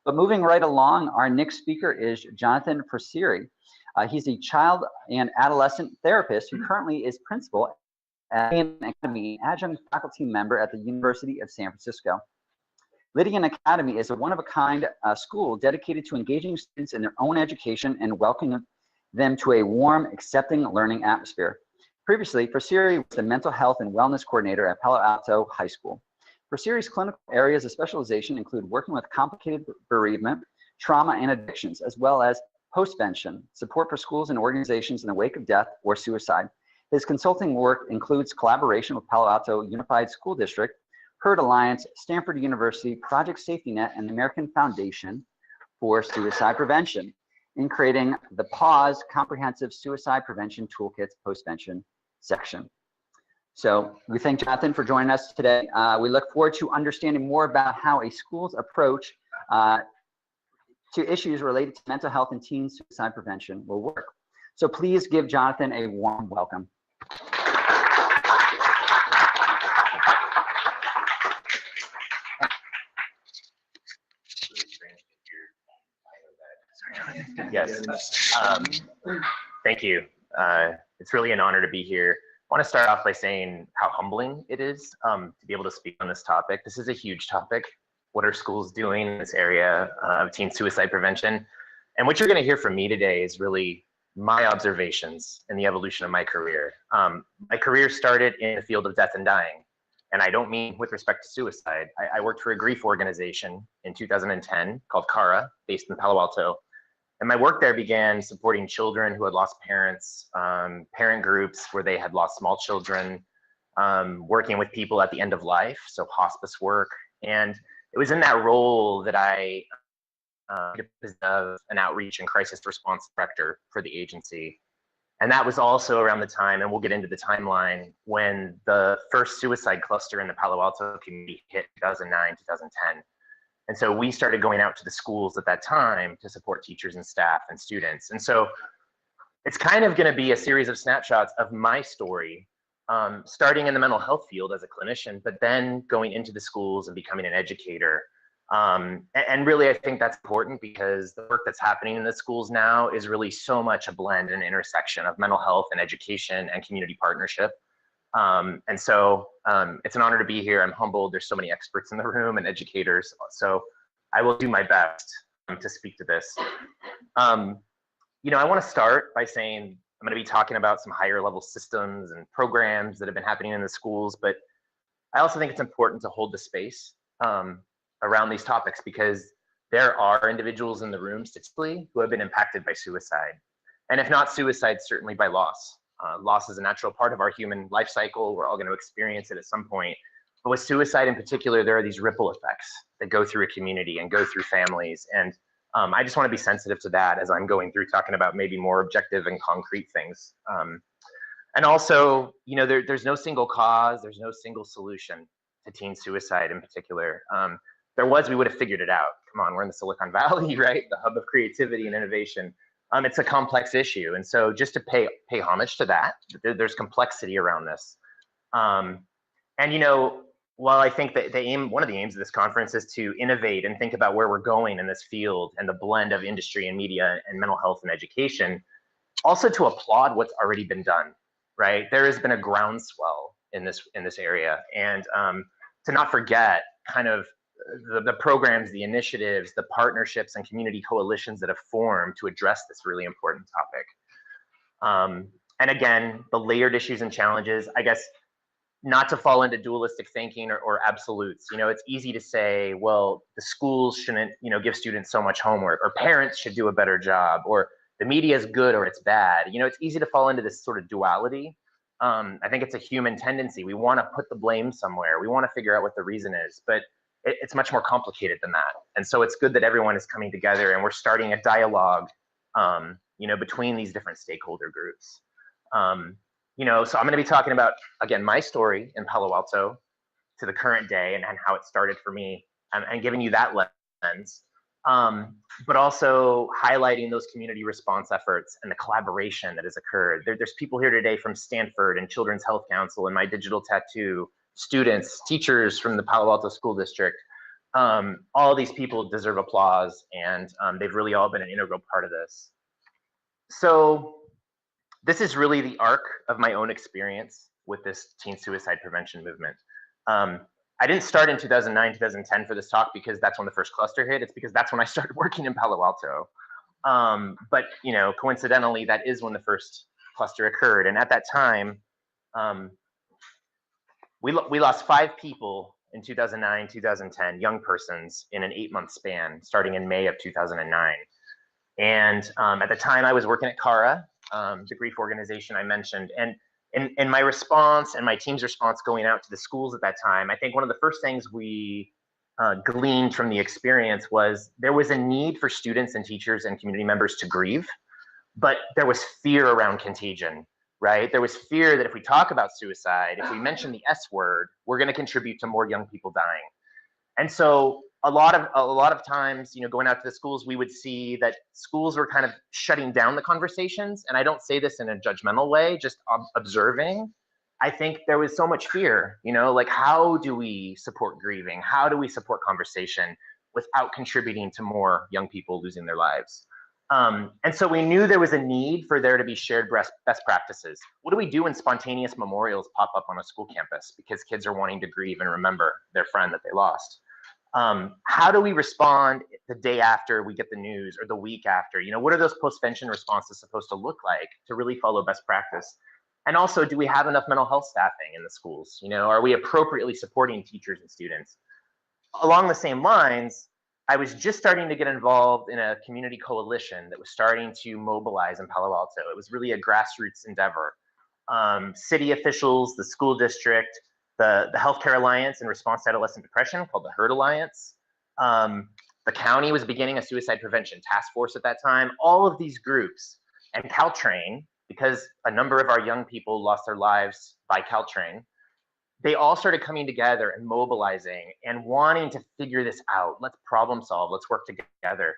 But moving right along, our next speaker is Jonathan Frecceri. He's a child and adolescent therapist who currently is principal at Lydian Academy, adjunct faculty member at the University of San Francisco. Lydian Academy is a one-of-a-kind school dedicated to engaging students in their own education and welcoming them to a warm, accepting learning atmosphere. Previously, Frecceri was the mental health and wellness coordinator at Palo Alto High School. Frecceri's clinical areas of specialization include working with complicated bereavement, trauma, and addictions, as well as postvention, support for schools and organizations in the wake of death or suicide. His consulting work includes collaboration with Palo Alto Unified School District, Herd Alliance, Stanford University, Project Safety Net, and the American Foundation for Suicide Prevention in creating the PAWS Comprehensive Suicide Prevention Toolkit's postvention section. So we thank Jonathan for joining us today. We look forward to understanding more about how a school's approach to issues related to mental health and teen suicide prevention will work. So please give Jonathan a warm welcome. Yes, thank you. It's really an honor to be here. I want to start off by saying how humbling it is to be able to speak on this topic. This is a huge topic. What are schools doing in this area of teen suicide prevention? And what you're going to hear from me today is really my observations and the evolution of my career. My career started in the field of death and dying. And I don't mean with respect to suicide. I worked for a grief organization in 2010 called CARA, based in Palo Alto. And my work there began supporting children who had lost parents, parent groups where they had lost small children, working with people at the end of life, so hospice work. And it was in that role that I was an outreach and crisis response director for the agency. And that was also around the time, and we'll get into the timeline, when the first suicide cluster in the Palo Alto community hit 2009, 2010. And so we started going out to the schools at that time to support teachers and staff and students. And so it's kind of going to be a series of snapshots of my story, starting in the mental health field as a clinician, but then going into the schools and becoming an educator. And really, I think that's important because the work that's happening in the schools now is really so much a blend and intersection of mental health and education and community partnership. And so it's an honor to be here. I'm humbled. There's so many experts in the room and educators. So I will do my best to speak to this. You know, I want to start by saying I'm going to be talking about some higher level systems and programs that have been happening in the schools, but I also think it's important to hold the space around these topics because there are individuals in the room statistically who have been impacted by suicide. And if not suicide, certainly by loss. Loss is a natural part of our human life cycle. We're all going to experience it at some point. But with suicide in particular, there are these ripple effects that go through a community and go through families. And I just want to be sensitive to that as I'm going through talking about maybe more objective and concrete things. And also, you know, there's no single cause, there's no single solution to teen suicide in particular. There was, we would have figured it out. Come on, we're in the Silicon Valley, right? The hub of creativity and innovation. It's a complex issue. And so just to pay homage to that, there's complexity around this. And, you know, while I think that one of the aims of this conference is to innovate and think about where we're going in this field and the blend of industry and media and mental health and education, also to applaud what's already been done, right? There has been a groundswell in this area. And to not forget kind of the programs, the initiatives, the partnerships and community coalitions that have formed to address this really important topic. And again, the layered issues and challenges, I guess, not to fall into dualistic thinking or absolutes. You know, it's easy to say, well, the schools shouldn't, you know, give students so much homework, or parents should do a better job, or the media is good or it's bad. You know, it's easy to fall into this sort of duality. I think it's a human tendency. We want to put the blame somewhere. We want to figure out what the reason is, but it's much more complicated than that. And so it's good that everyone is coming together and we're starting a dialogue, you know, between these different stakeholder groups. You know, so I'm going to be talking about, again, my story in Palo Alto to the current day and how it started for me, and giving you that lens, but also highlighting those community response efforts and the collaboration that has occurred. There's people here today from Stanford and Children's Health Council and My Digital Tattoo, students, teachers from the Palo Alto School District, All these people deserve applause, and they've really all been an integral part of this. So this is really the arc of my own experience with this teen suicide prevention movement. I didn't start in 2009, 2010 for this talk because that's when the first cluster hit. It's because that's when I started working in Palo Alto. But you know, coincidentally, that is when the first cluster occurred. And at that time, we lost 5 people in 2009, 2010, young persons in an 8-month span, starting in May of 2009. And at the time, I was working at CARA, the grief organization I mentioned. And in my response and my team's response going out to the schools at that time, I think one of the first things we gleaned from the experience was there was a need for students and teachers and community members to grieve, but there was fear around contagion, right? There was fear that if we talk about suicide, if we mention the S word, we're going to contribute to more young people dying. And so a lot of times, you know, going out to the schools, we would see that schools were kind of shutting down the conversations. And I don't say this in a judgmental way, just observing. I think there was so much fear, you know, like how do we support grieving? How do we support conversation without contributing to more young people losing their lives? And so we knew there was a need for there to be shared best practices. What do we do when spontaneous memorials pop up on a school campus because kids are wanting to grieve and remember their friend that they lost? How do we respond the day after we get the news or the week after? You know, what are those postvention responses supposed to look like to really follow best practice? And also, do we have enough mental health staffing in the schools? You know, are we appropriately supporting teachers and students? Along the same lines, I was just starting to get involved in a community coalition that was starting to mobilize in Palo Alto. It was really a grassroots endeavor. City officials, the school district, the Healthcare Alliance in response to adolescent depression called the HERD Alliance. The county was beginning a suicide prevention task force at that time. All of these groups and Caltrain, because a number of our young people lost their lives by Caltrain, they all started coming together and mobilizing and wanting to figure this out. Let's problem solve, let's work together.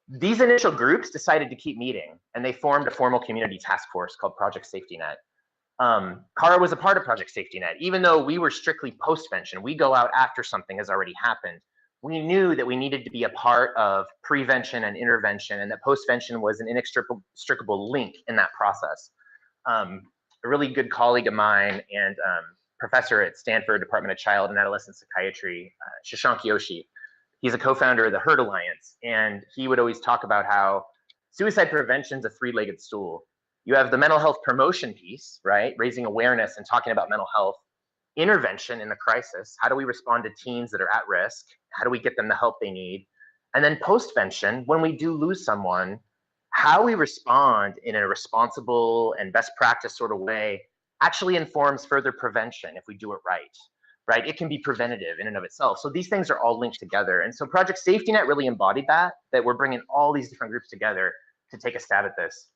These initial groups decided to keep meeting, and they formed a formal community task force called Project Safety Net. CARA was a part of Project Safety Net. Even though we were strictly postvention, we go out after something has already happened. We knew that we needed to be a part of prevention and intervention, and that postvention was an inextricable link in that process. A really good colleague of mine and professor at Stanford Department of Child and Adolescent Psychiatry, Shashank Yoshi, he's a co-founder of the HERD Alliance, and he would always talk about how suicide prevention is a 3-legged stool. You have the mental health promotion piece, right? Raising awareness and talking about mental health. Intervention in the crisis. How do we respond to teens that are at risk? How do we get them the help they need? And then postvention, when we do lose someone, how we respond in a responsible and best practice sort of way actually informs further prevention if we do it right? It can be preventative in and of itself. So these things are all linked together. And so Project Safety Net really embodied that we're bringing all these different groups together to take a stab at this.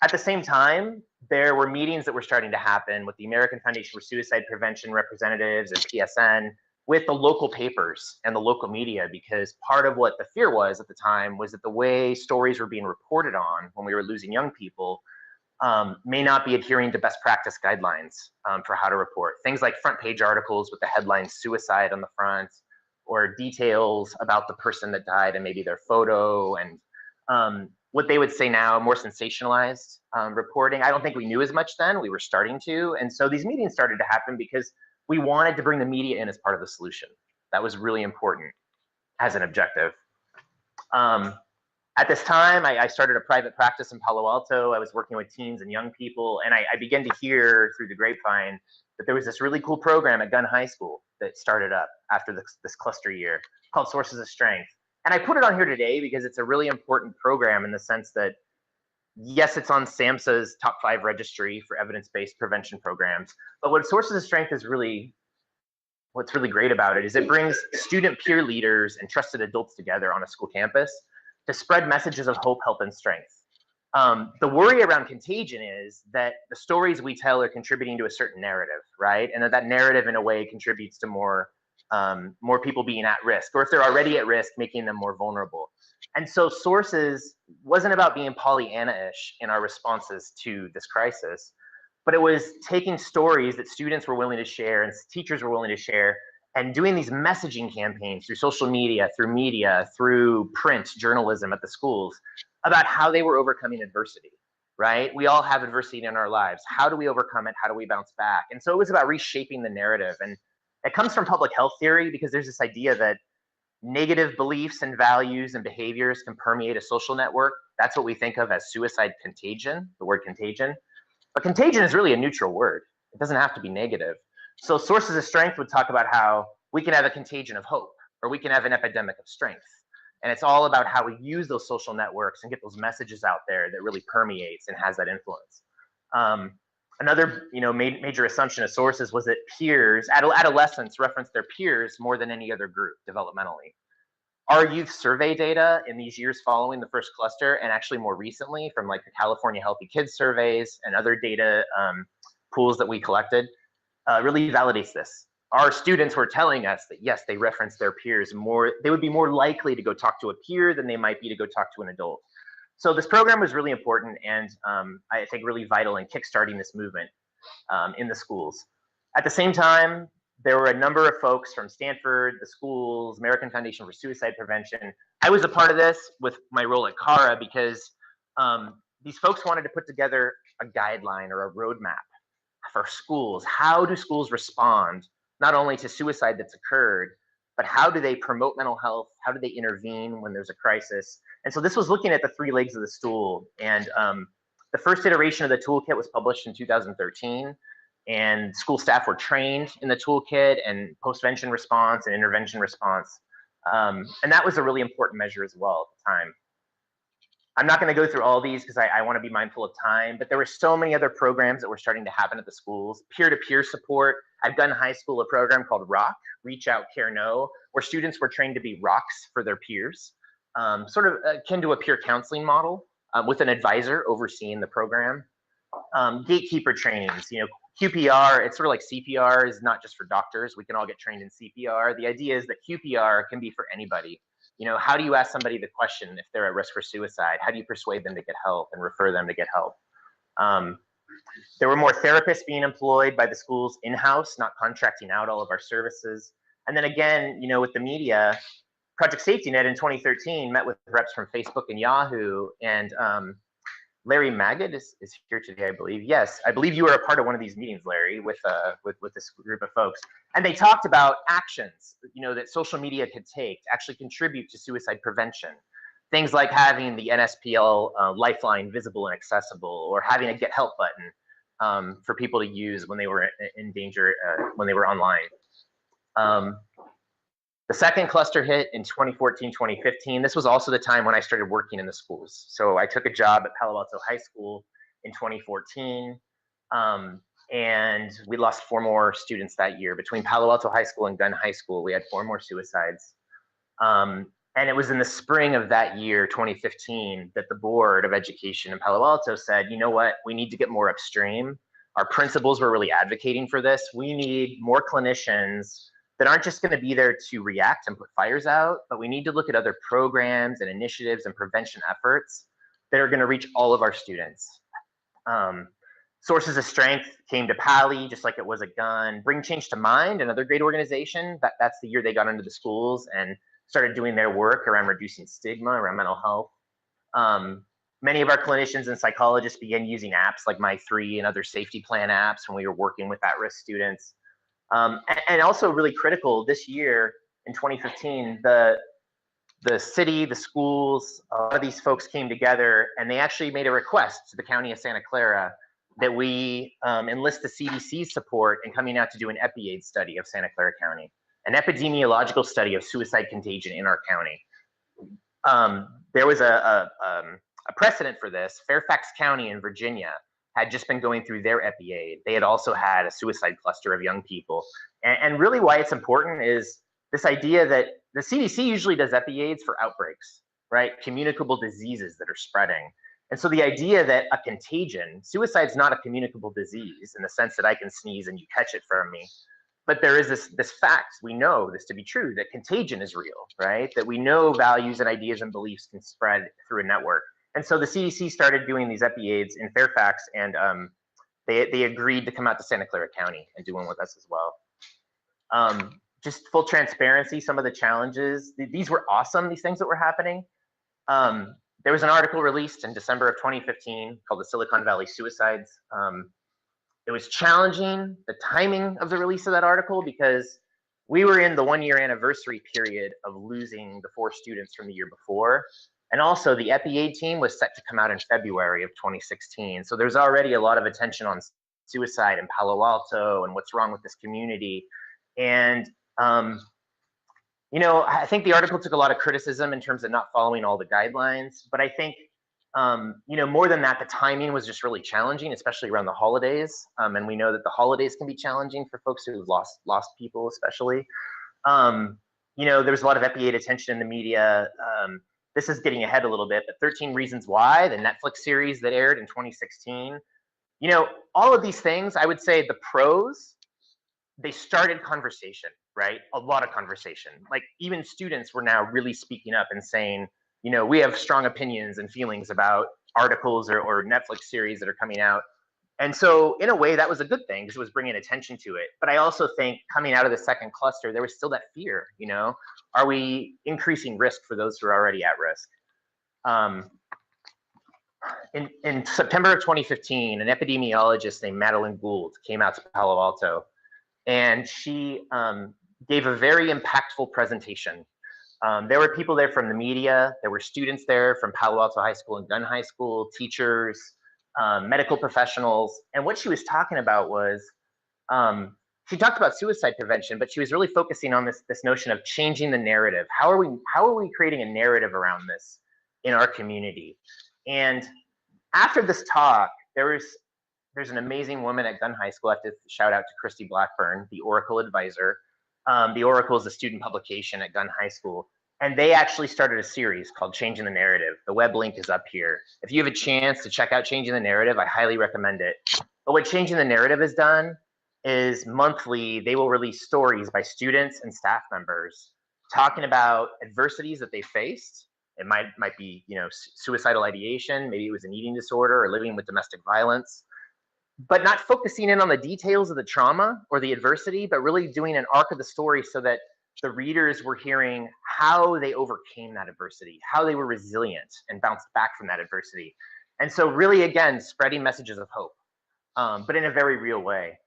At the same time, there were meetings that were starting to happen with the American Foundation for Suicide Prevention representatives and PSN with the local papers and the local media, because part of what the fear was at the time was that the way stories were being reported on when we were losing young people may not be adhering to best practice guidelines for how to report. Things like front page articles with the headline suicide on the front, or details about the person that died and maybe their photo, and what they would say now, more sensationalized reporting. I don't think we knew as much then, we were starting to. And so these meetings started to happen because we wanted to bring the media in as part of the solution. That was really important as an objective. At this time, I started a private practice in Palo Alto. I was working with teens and young people, and I began to hear through the grapevine that there was this really cool program at Gunn High School that started up after this cluster year called Sources of Strength. And I put it on here today because it's a really important program in the sense that, yes, it's on SAMHSA's top 5 registry for evidence-based prevention programs. But what Sources of Strength is really, what's really great about it is it brings student peer leaders and trusted adults together on a school campus to spread messages of hope, help, and strength. The worry around contagion is that the stories we tell are contributing to a certain narrative, right? And that narrative in a way contributes to more people being at risk, or if they're already at risk, making them more vulnerable. And so Sources wasn't about being Pollyanna-ish in our responses to this crisis, but it was taking stories that students were willing to share and teachers were willing to share and doing these messaging campaigns through social media, through print journalism at the schools about how they were overcoming adversity, right? We all have adversity in our lives. How do we overcome it? How do we bounce back? And so it was about reshaping the narrative. And it comes from public health theory, because there's this idea that negative beliefs and values and behaviors can permeate a social network. That's what we think of as suicide contagion, the word contagion. But contagion is really a neutral word. It doesn't have to be negative. So sources of strength would talk about how we can have a contagion of hope, or we can have an epidemic of strength. And it's all about how we use those social networks and get those messages out there that really permeates and has that influence. Another major assumption of sources was that adolescents reference their peers more than any other group developmentally. Our youth survey data in these years following the first cluster, and actually more recently from like the California Healthy Kids surveys and other data pools that we collected, really validates this. Our students were telling us that yes, they reference their peers more, they would be more likely to go talk to a peer than they might be to go talk to an adult. So this program was really important, and I think really vital in kickstarting this movement in the schools. At the same time, there were a number of folks from Stanford, the schools, American Foundation for Suicide Prevention. I was a part of this with my role at CARA because these folks wanted to put together a guideline or a roadmap for schools. How do schools respond not only to suicide that's occurred, but how do they promote mental health? How do they intervene when there's a crisis? And so this was looking at the three legs of the stool. And the first iteration of the toolkit was published in 2013. And school staff were trained in the toolkit and postvention response and intervention response. And that was a really important measure as well at the time. I'm not going to go through all these because I want to be mindful of time, but there were so many other programs that were starting to happen at the schools. Peer-to-peer support. I've done high school a program called ROCK, Reach Out, Care, Know, where students were trained to be rocks for their peers, sort of akin to a peer counseling model with an advisor overseeing the program. Gatekeeper trainings, QPR, it's sort of like CPR is not just for doctors. We can all get trained in CPR. The idea is that QPR can be for anybody. How do you ask somebody the question if they're at risk for suicide? How do you persuade them to get help and refer them to get help? There were more therapists being employed by the schools in-house, not contracting out all of our services. And then again, with the media, Project Safety Net in 2013 met with reps from Facebook and Yahoo, and Larry Magid is here today, I believe. Yes, I believe you were a part of one of these meetings, Larry, with this group of folks. And they talked about actions, that social media could take to actually contribute to suicide prevention. Things like having the NSPL lifeline visible and accessible, or having a get help button for people to use when they were in danger, when they were online. The second cluster hit in 2014, 2015. This was also the time when I started working in the schools. So I took a job at Palo Alto High School in 2014, and we lost 4 more students that year. Between Palo Alto High School and Gunn High School, we had 4 more suicides. And it was in the spring of that year, 2015, that the Board of Education in Palo Alto said, you know what, we need to get more upstream. Our principals were really advocating for this. We need more clinicians that aren't just going to be there to react and put fires out, but we need to look at other programs and initiatives and prevention efforts that are going to reach all of our students. Sources of Strength came to Pali, just like it was at Gunn. Bring Change to Mind, another great organization. That's the year they got into the schools and started doing their work around reducing stigma around mental health. Many of our clinicians and psychologists began using apps like My3 and other safety plan apps when we were working with at-risk students. And also really critical this year in 2015, the city, the schools, a lot of these folks came together and they actually made a request to the County of Santa Clara that we enlist the CDC's support in coming out to do an EPI Age study of Santa Clara County, an epidemiological study of suicide contagion in our county. There was a precedent for this. Fairfax County in Virginia had just been going through their EPI Age. They had also had a suicide cluster of young people. And really why it's important is this idea that the CDC usually does EPI Age for outbreaks, right? Communicable diseases that are spreading. And so the idea that a contagion, suicide's not a communicable disease in the sense that I can sneeze and you catch it from me. But there is this fact, we know this to be true, that contagion is real, right? That we know values and ideas and beliefs can spread through a network. And so the CDC started doing these EPI Aids in Fairfax, and they agreed to come out to Santa Clara County and do one with us as well. just full transparency, some of the challenges, these were awesome, these things that were happening. There was an article released in December of 2015 called the Silicon Valley Suicides. It was challenging, the timing of the release of that article, because we were in the 1-year anniversary period of losing the 4 students from the year before. And also the EPI Age team was set to come out in February of 2016. So there's already a lot of attention on suicide in Palo Alto and what's wrong with this community. And, you know, I think the article took a lot of criticism in terms of not following all the guidelines, but I think, you know, more than that, the timing was just really challenging, especially around the holidays. And we know that the holidays can be challenging for folks who've lost people, especially. You know, there was a lot of EPI Age attention in the media. This is getting ahead a little bit, but 13 Reasons Why, the Netflix series that aired in 2016. You know, all of these things, I would say the pros, they started conversation, right? A lot of conversation. Like even students were now really speaking up and saying, you know, we have strong opinions and feelings about articles or Netflix series that are coming out. And so in a way that was a good thing because it was bringing attention to it. But I also think coming out of the second cluster, there was still that fear, you know, are we increasing risk for those who are already at risk? In September of 2015, an epidemiologist named Madeline Gould came out to Palo Alto, and she gave a very impactful presentation. There were people there from the media, there were students there from Palo Alto High School and Gunn High School, teachers, medical professionals, and what she was talking about was, she talked about suicide prevention, but she was really focusing on this notion of changing the narrative. How are we creating a narrative around this in our community? And after this talk, there's an amazing woman at Gunn High School. I have to shout out to Christy Blackburn, the Oracle advisor. The Oracle is a student publication at Gunn High School. And they actually started a series called Changing the Narrative. The web link is up here. If you have a chance to check out Changing the Narrative, I highly recommend it. But what Changing the Narrative has done is monthly, they will release stories by students and staff members talking about adversities that they faced. It might be, you know, suicidal ideation, maybe it was an eating disorder or living with domestic violence, but not focusing in on the details of the trauma or the adversity, but really doing an arc of the story so that the readers were hearing how they overcame that adversity, how they were resilient and bounced back from that adversity. And so really, again, spreading messages of hope, but in a very real way.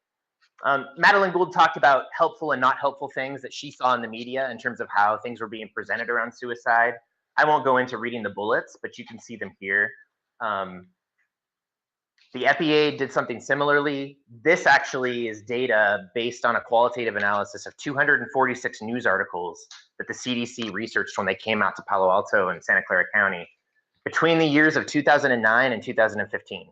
Madeline Gould talked about helpful and not helpful things that she saw in the media in terms of how things were being presented around suicide. I won't go into reading the bullets, but you can see them here. The EPI Age did something similarly. This actually is data based on a qualitative analysis of 246 news articles that the CDC researched when they came out to Palo Alto and Santa Clara County between the years of 2009 and 2015.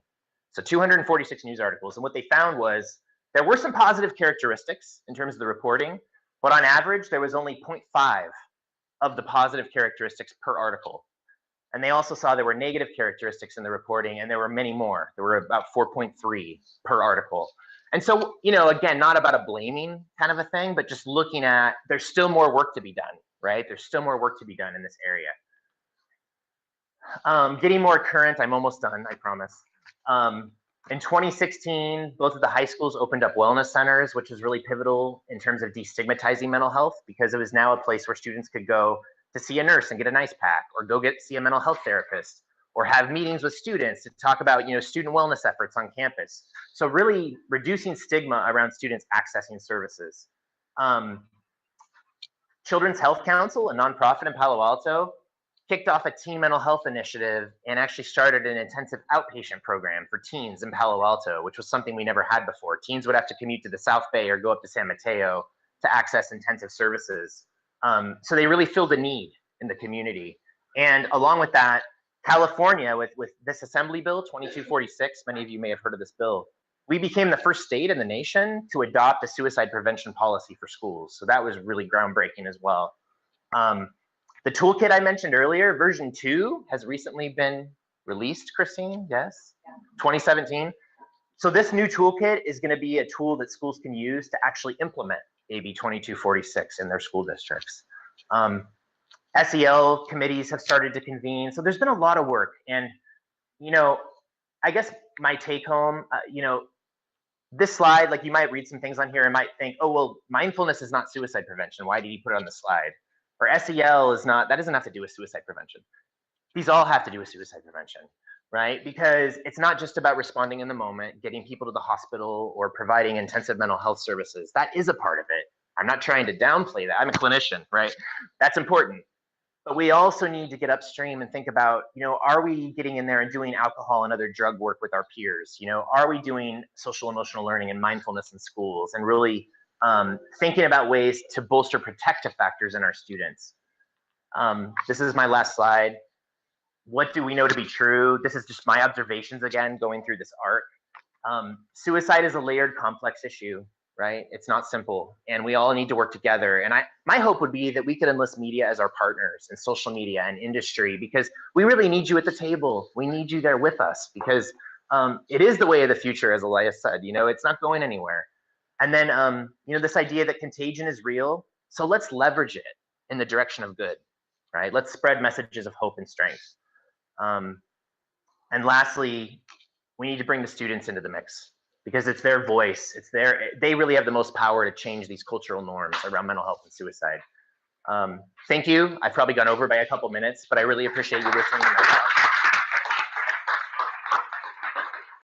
So 246 news articles. And what they found was there were some positive characteristics in terms of the reporting, but on average, there was only 0.5 of the positive characteristics per article. And they also saw there were negative characteristics in the reporting, and there were many more. There were about 4.3 per article. And so, you know, again, not about a blaming kind of a thing, but just looking at, there's still more work to be done, right? There's still more work to be done in this area. Getting more current, I'm almost done, I promise. In 2016, both of the high schools opened up wellness centers, which was really pivotal in terms of destigmatizing mental health, because it was now a place where students could go to see a nurse and get an ice pack, or go see a mental health therapist, or have meetings with students to talk about, you know, student wellness efforts on campus. So really reducing stigma around students accessing services. Children's Health Council, a nonprofit in Palo Alto, kicked off a teen mental health initiative and actually started an intensive outpatient program for teens in Palo Alto, which was something we never had before. Teens would have to commute to the South Bay or go up to San Mateo to access intensive services. So they really filled a need in the community. And along with that, California, with this Assembly Bill 2246, many of you may have heard of this bill, we became the first state in the nation to adopt a suicide prevention policy for schools. So that was really groundbreaking as well. The toolkit I mentioned earlier, version 2, has recently been released, Christine, yes? Yeah. 2017. So this new toolkit is gonna be a tool that schools can use to actually implement AB 2246 in their school districts. SEL committees have started to convene. So there's been a lot of work. And, you know, I guess my take home, you know, This slide, like you might read some things on here and might think, oh, well, mindfulness is not suicide prevention. Why did he put it on the slide? Or SEL is not, that doesn't have to do with suicide prevention. These all have to do with suicide prevention, right? Because it's not just about responding in the moment, getting people to the hospital or providing intensive mental health services. That is a part of it. I'm not trying to downplay that. I'm a clinician, right? That's important. But we also need to get upstream and think about, you know, are we getting in there and doing alcohol and other drug work with our peers? You know, are we doing social emotional learning and mindfulness in schools and really thinking about ways to bolster protective factors in our students? This is my last slide. What do we know to be true? This is just my observations again, going through this arc. Suicide is a layered, complex issue, right? It's not simple, and we all need to work together. And my hope would be that we could enlist media as our partners, and social media and industry, because we really need you at the table. We need you there with us, because it is the way of the future, as Elias said. You know, it's not going anywhere. And then, you know, this idea that contagion is real. So let's leverage it in the direction of good, right? Let's spread messages of hope and strength. And lastly, we need to bring the students into the mix, because it's their voice, they really have the most power to change these cultural norms around mental health and suicide. Thank you. I've probably gone over by a couple minutes, but I really appreciate you listening.